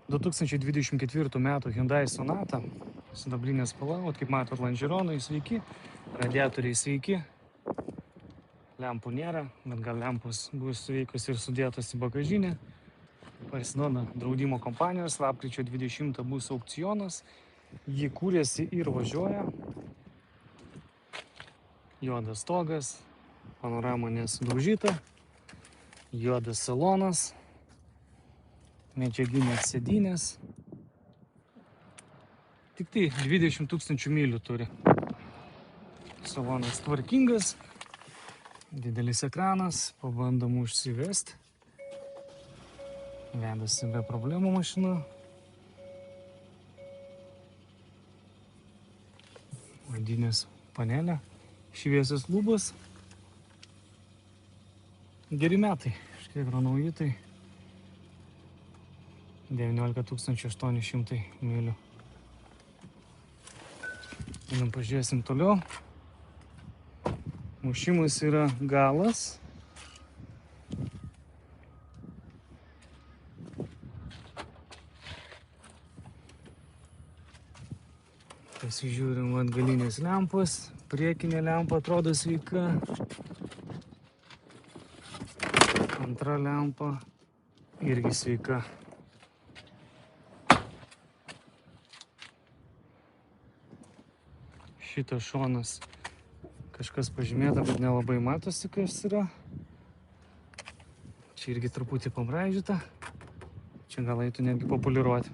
2024 metų Hyundai Sonata, sidabrinė spalva, kaip matot, lonžironai sveiki, radiatoriai sveiki, lempų nėra, bet gal lempus bus sveikos ir sudėtos į bagažinę. Parsiduoda draudimo kompanijos, lapkričio 20 bus aukcionas, jį kūrėsi ir važiuoja. Juodas stogas, panorama nesudaužyta, juodas salonas, medžiaginės sėdynės. Tik tai 20 000 mylių turi. Salonas tvarkingas, didelis ekranas, pabandom užsivesti. Vedasi be problemų mašina. Vadinės panelė, šviesios lubos. Geri metai, kažkiek yra nauji, tai 19 800 mylių. Einam pažiūrėsim toliau. Mušimas yra galas. Pasižiūrim atgalinės lempos. Priekinė lempa atrodo sveika. Antra lempa irgi sveika. Šitas šonas kažkas pažymėta, bet nelabai matosi, kas yra. Čia irgi truputį pamraižyta. Čia gal eitų netgi populiaruoti.